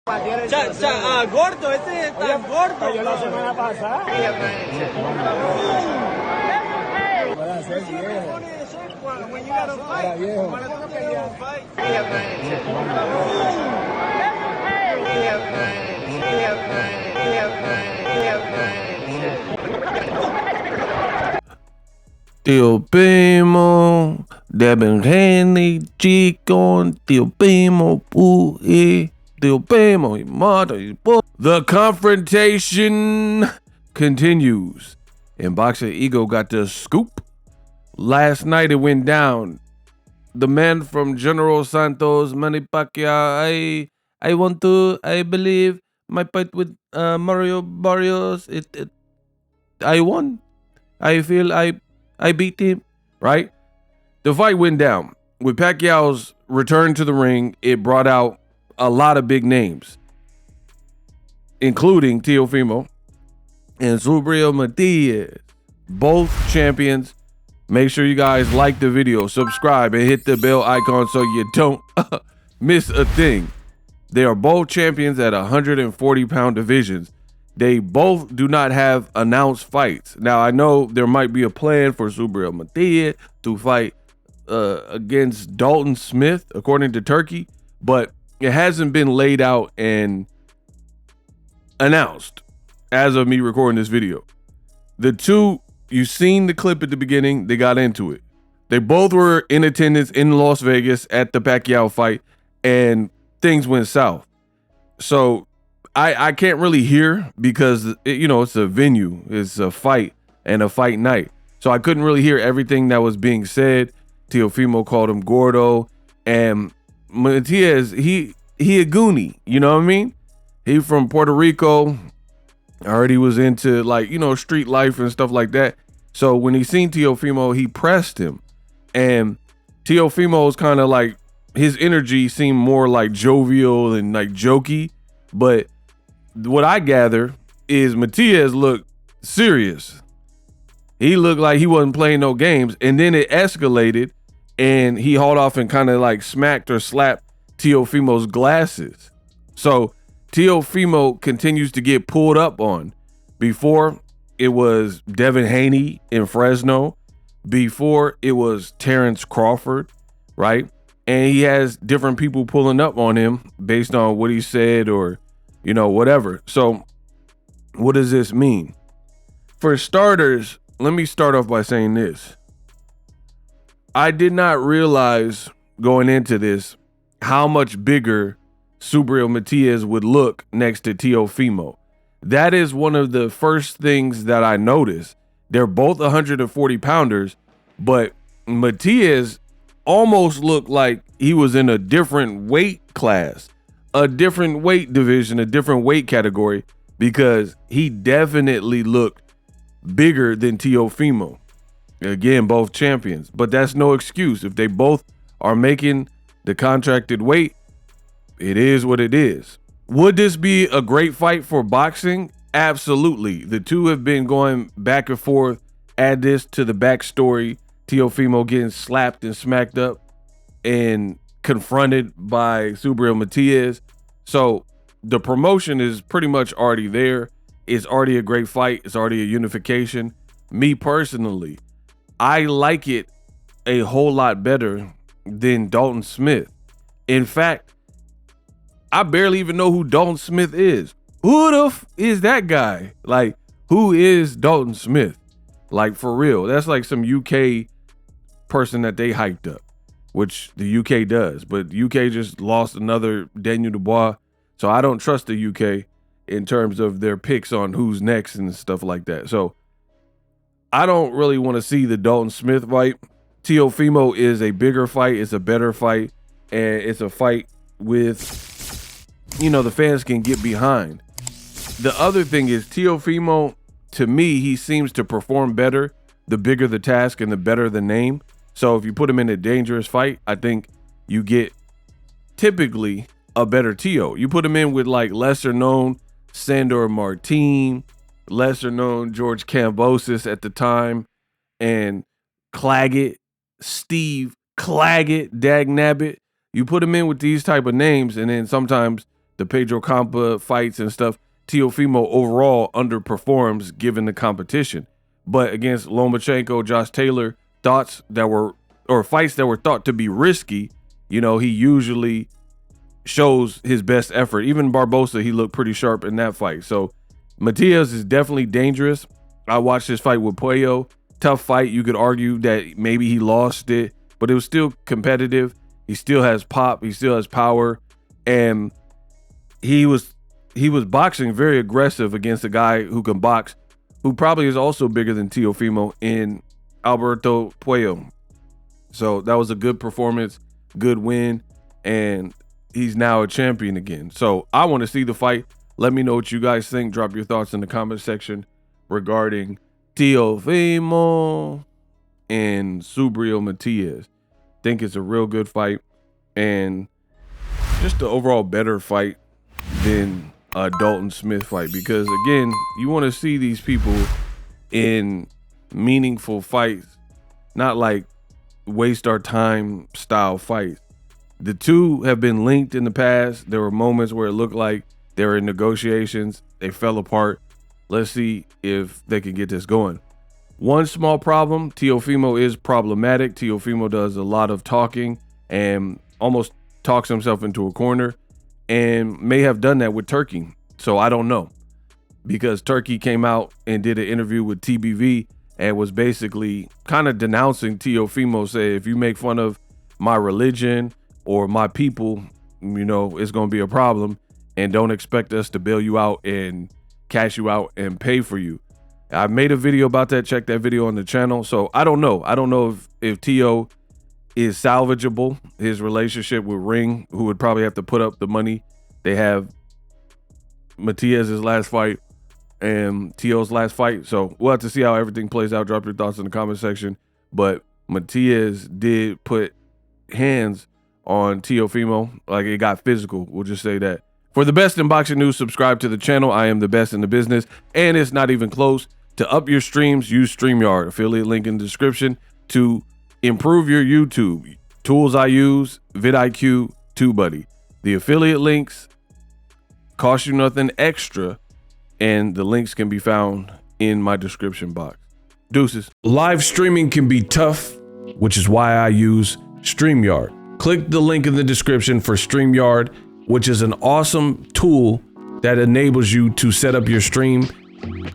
Gordo, este es tan gordo. Cayó la semana pasada. When you got a fight, Teofimo, Debenheni, Chicon, Teofimo, Pui, Teofimo, Mata. The confrontation continues. And boxignego got the scoop. Last night it went down. The man from General Santos, Manny Pacquiao, I believe my fight with Mario Barrios, I won. I feel I beat him, right? The fight went down. With Pacquiao's return to the ring, it brought out a lot of big names, including Teofimo and Subriel Matias, both champions. Make sure you guys like the video, subscribe, and hit the bell icon so you don't miss a thing. They are both champions at 140-pound divisions. They both do not have announced fights. Now, I know there might be a plan for Subriel Matias to fight against Dalton Smith, according to Turkey, but it hasn't been laid out and announced as of me recording this video. The two, you've seen the clip at the beginning, they got into it. They both were in attendance in Las Vegas at the Pacquiao fight, and things went south. So I can't really hear because, it's a venue, it's a fight and a fight night. So I couldn't really hear everything that was being said. Teofimo called him Gordo, and Matias, he a Goonie, you know what I mean? He from Puerto Rico. I heard he was into street life and stuff like that. So when he seen Teofimo, he pressed him, and Teofimo's kind of like, his energy seemed more like jovial and like jokey, but what I gather is Matias looked serious. He looked like he wasn't playing no games, and then it escalated, and he hauled off and kind of like smacked or slapped Teofimo's glasses. So Teofimo continues to get pulled up on. Before, it was Devin Haney in Fresno. Before, it was Terrence Crawford, right? And he has different people pulling up on him based on what he said or, whatever. So what does this mean? For starters, let me start off by saying this. I did not realize going into this how much bigger Subriel Matias would look next to Teofimo. That is one of the first things that I noticed. They're both 140 pounders, but Matias almost looked like he was in a different weight class, a different weight division, a different weight category, because he definitely looked bigger than Teofimo. Again, both champions, but that's no excuse. If they both are making the contracted weight, it is what it is. Would this be a great fight for boxing? Absolutely. The two have been going back and forth. Add this to the backstory. Teofimo getting slapped and smacked up and confronted by Subriel Matias. So the promotion is pretty much already there. It's already a great fight. It's already a unification. Me personally, I like it a whole lot better than Dalton Smith. In fact, I barely even know who Dalton Smith is. Who the f is that guy? Like, who is Dalton Smith? Like, for real. That's like some UK person that they hyped up, which the UK does. But UK just lost another Daniel Dubois. So I don't trust the UK in terms of their picks on who's next and stuff like that. So I don't really want to see the Dalton Smith fight. Teofimo is a bigger fight. It's a better fight. And it's a fight with, the fans can get behind. The other thing is Teofimo, to me, he seems to perform better the bigger the task and the better the name. So if you put him in a dangerous fight, I think you get typically a better Teo. You put him in with like lesser known Sandor Martin, lesser known George Kambosos at the time, and Claggett, Steve Claggett, Dagnabbit. You put him in with these type of names, and then sometimes the Pedro Campa fights and stuff, Teofimo overall underperforms given the competition. But against Lomachenko, Josh Taylor, fights that were thought to be risky, you know, he usually shows his best effort. Even Barbosa, he looked pretty sharp in that fight. So Matias is definitely dangerous. I watched this fight with Pacquiao. Tough fight. You could argue that maybe he lost it, but it was still competitive. He still has pop. He still has power. And he was boxing very aggressive against a guy who can box, who probably is also bigger than Teofimo in Alberto Pacquiao. So that was a good performance, good win, and he's now a champion again. So I want to see the fight. Let me know what you guys think. Drop your thoughts in the comment section regarding Teofimo and Subriel Matias. Think it's a real good fight and just the overall better fight than a Dalton Smith fight, because again, you want to see these people in meaningful fights, not like waste our time style fights. The two have been linked in the past. There were moments where it looked like they were in negotiations. They fell apart. Let's see if they can get this going. One small problem, Teofimo is problematic. Teofimo does a lot of talking and almost talks himself into a corner, and may have done that with Turkey. So I don't know, because Turkey came out and did an interview with TBV and was basically kind of denouncing Teofimo, say, if you make fun of my religion or my people, you know, it's going to be a problem, and don't expect us to bail you out and cash you out and pay for you. I made a video about that. Check that video on the channel. So I don't know. I don't know if Teo is salvageable, his relationship with Ring, who would probably have to put up the money. They have Matias's last fight and Teo's last fight. So we'll have to see how everything plays out. Drop your thoughts in the comment section. But Matias did put hands on Teofimo. Like, it got physical. We'll just say that. For the best in boxing news, subscribe to the channel. I am the best in the business, and it's not even close. To up your streams, use StreamYard. Affiliate link in the description to improve your YouTube. Tools I use, vidIQ, TubeBuddy. The affiliate links cost you nothing extra, and the links can be found in my description box. Deuces. Live streaming can be tough, which is why I use StreamYard. Click the link in the description for StreamYard, which is an awesome tool that enables you to set up your stream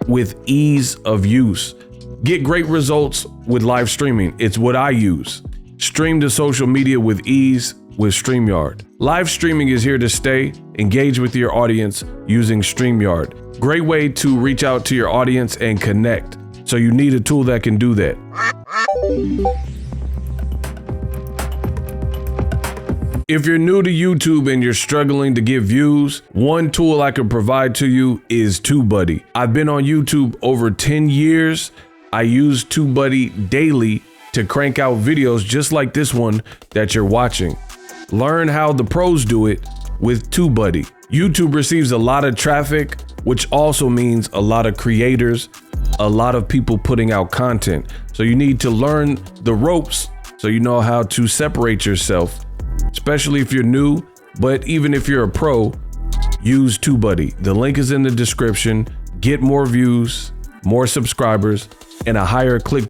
with ease of use. Get great results with live streaming. It's what I use. Stream to social media with ease with StreamYard. Live streaming is here to stay. Engage with your audience using StreamYard. Great way to reach out to your audience and connect. So you need a tool that can do that. If you're new to YouTube and you're struggling to get views, one tool I could provide to you is TubeBuddy. I've been on YouTube over 10 years. I use TubeBuddy daily to crank out videos just like this one that you're watching. Learn how the pros do it with TubeBuddy. YouTube receives a lot of traffic, which also means a lot of creators, a lot of people putting out content. So you need to learn the ropes so you know how to separate yourself, especially if you're new. But even if you're a pro, use TubeBuddy. The link is in the description. Get more views, more subscribers, and a higher click